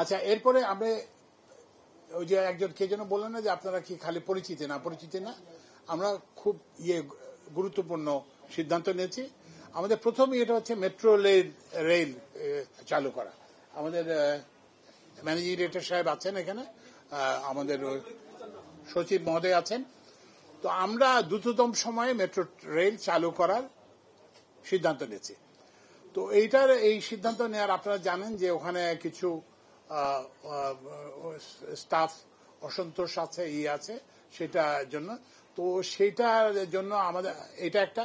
আচ্ছা, এরপরে আমরা ওই যে একজন কে যেন বললেন না যে আপনারা কি খালি পরিচিতি না, আমরা খুব গুরুত্বপূর্ণ সিদ্ধান্ত নিয়েছি। আমাদের প্রথম এটা হচ্ছে মেট্রো রেল চালু করা। আমাদের ম্যানেজিং ডিরেক্টর সাহেব আছেন এখানে, আমাদের সচিব মহোদয় আছেন। তো আমরা দ্রুততম সময়ে মেট্রো রেল চালু করার সিদ্ধান্ত নিয়েছি। তো এই সিদ্ধান্ত নেওয়ার আপনারা জানেন যে ওখানে কিছু স্টাফ অসন্তোষ আছে, আছে সেটার জন্য। তো সেটার জন্য আমাদের এটা একটা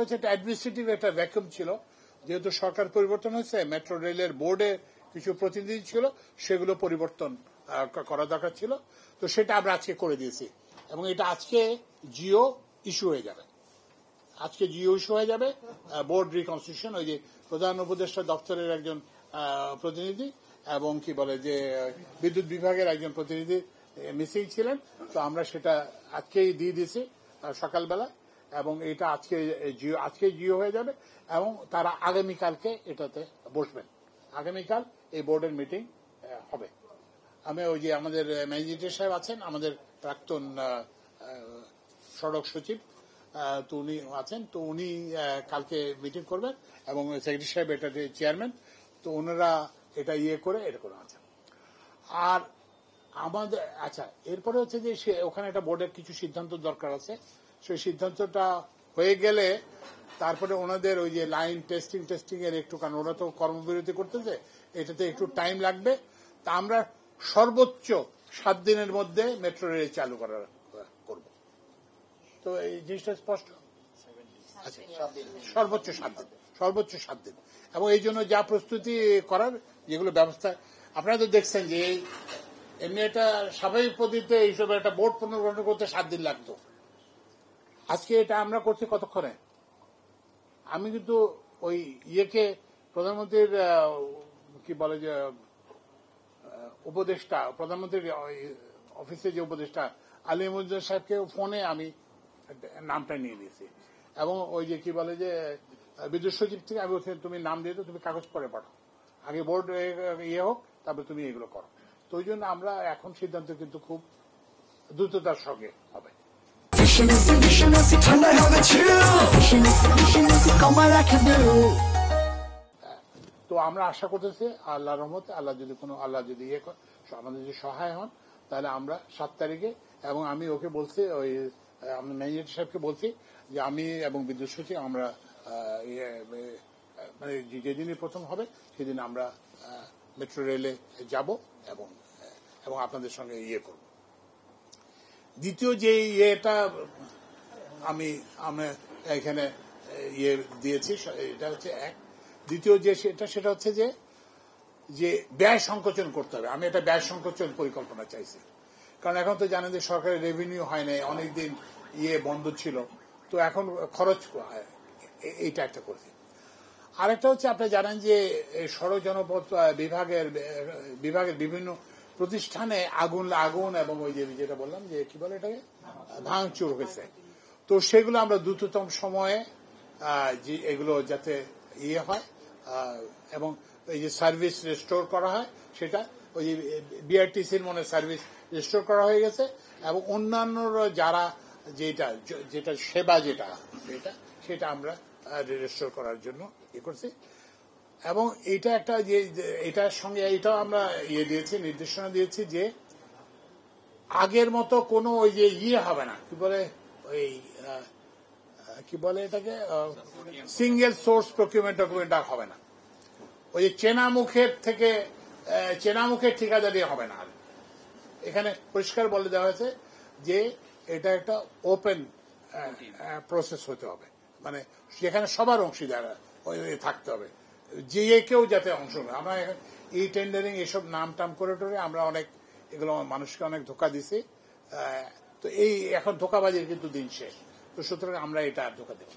হচ্ছে একটা অ্যাডমিনিস্ট্রেটিভ একটা ভ্যাকুয়াম ছিল। যেহেতু সরকার পরিবর্তন হয়েছে, মেট্রো রেলের বোর্ডে কিছু প্রতিনিধি ছিল, সেগুলো পরিবর্তন করা দরকার ছিল। তো সেটা আমরা আজকে করে দিয়েছি এবং এটা আজকে জিও ইস্যু হয়ে যাবে। বোর্ড রিকনস্ট্রাকশন, ওই যে প্রধান উপদেষ্টা দপ্তরের একজন প্রতিনিধি এবং কি বলে যে বিদ্যুৎ বিভাগের একজন প্রতিনিধি মিসিং ছিলেন। তো আমরা সেটা আজকেই দিয়ে দিয়েছি সকালবেলা এবং এটা আজকে জিও হয়ে যাবে এবং তারা আগামীকালকে এটাতে বসবেন। আগামীকাল এই বোর্ডের মিটিং হবে। আমি ওই যে আমাদের ম্যানেজিং সাহেব আছেন, আমাদের প্রাক্তন সড়ক সচিব, তো উনি আছেন। তো উনি কালকে মিটিং করবেন এবং সেক্রেটারি সাহেব এটা চেয়ারম্যান। তো ওনারা এটা করে আছেন। আর আমাদের আচ্ছা, এরপরে হচ্ছে যে ওখানে একটা বোর্ডের কিছু সিদ্ধান্ত দরকার আছে। সেই সিদ্ধান্তটা হয়ে গেলে তারপরে ওনাদের ওই যে লাইন টেস্টিং এর একটু, কারণ ওরা তো কর্মবিরতি করতেছে, এটাতে একটু টাইম লাগবে। তা আমরা সর্বোচ্চ 7 দিনের মধ্যে মেট্রো রেল চালু করব। তো এই জিনিসটা স্পষ্ট। আচ্ছা, সর্বোচ্চ 7 দিন এবং এই জন্য যা প্রস্তুতি করার যেগুলো ব্যবস্থা আপনারা তো দেখছেন যে এমনি একটা স্বাভাবিক পদ্ধতিতে এইসব একটা বোর্ড পুনর্গঠন করতে 7 দিন লাগতো। আজকে এটা আমরা করছি কতক্ষণে। আমি কিন্তু ওই প্রধানমন্ত্রীর কি বলে যে উপদেষ্টা, প্রধানমন্ত্রীর অফিসে যে উপদেষ্টা আলিমুজ্জামান সাহেবকে ফোনে আমি নামটা নিয়ে নিয়েছি এবং ওই যে কি বলে যে বিদ্যুৎ সচিব থেকে আমি বলছি তুমি নাম দিয়ে তুমি কাগজ পরে পাঠাও, আগে বোর্ড হোক, তারপরে তুমি এগুলো করো। তো ওই জন্য আমরা এখন সিদ্ধান্ত কিন্তু খুব দ্রুততার সঙ্গে হবে। তো আমরা আশা করতেছি আল্লাহর রহমতে, আল্লাহ যদি আমাদের যদি সহায় হন, তাহলে আমরা 7 তারিখে, এবং আমি ওকে বলছি, ওই ম্যানেজার সাহেবকে বলছি যে আমি এবং বিদ্যুৎ সচিব আমরা মানে যেদিনই প্রথম হবে সেদিন আমরা মেট্রো রেলে যাব এবং আপনাদের সঙ্গে করব। দ্বিতীয় যে আমরা এখানে দিয়েছি, এটা হচ্ছে এক। দ্বিতীয় যে সেটা হচ্ছে যে ব্যয় সংকোচন করতে হবে। আমি একটা ব্যয় সংকোচন পরিকল্পনা চাইছি, কারণ এখন তো জানেন যে সরকারের রেভিনিউ হয় নাই, অনেকদিন বন্ধ ছিল। তো এখন খরচ এইটা একটা করছি। আরেকটা হচ্ছে আপনি জানেন যে সড়ক জনপথ বিভাগের বিভিন্ন প্রতিষ্ঠানে আগুন এবং ওই যেটা বললাম যে কি বলে এটাকে ভাঙচুর হয়েছে। তো সেগুলো আমরা দ্রুততম সময়ে এগুলো যাতে হয় এবং এই যে সার্ভিস রেস্টোর করা হয়, সেটা ওই যে বিআরটিসির মনে সার্ভিস রেস্টোর করা হয়ে গেছে এবং অন্যান্য যারা যেটা সেবা সেটা আমরা রেস্টোর করার জন্য করছি। এবং এইটা একটা যে এটার সঙ্গে এইটাও আমরা দিয়েছি, নির্দেশনা দিয়েছি যে আগের মতো কোনো ওই যে হবে না, কি বলে এটাকে সিঙ্গেল সোর্স প্রকিউরমেন্ট হবে না। ওই যে চেনামুখের ঠিকাদারি হবে না। এখানে পরিষ্কার বলে দেওয়া হয়েছে যে এটা একটা ওপেন প্রসেস হতে হবে, মানে যেখানে সবার অংশীদার থাকতে হবে, যে কেউ যাতে অংশ নেয়। আমরা এই টেন্ডারিং এসব নাম টাম করে আমরা এগুলো মানুষকে অনেক ধোকা দিছি। তো এখন ধোকাবাজির কিন্তু দিন শেষ। তো সুতরাং আমরা এটা আর ধোকা দেব।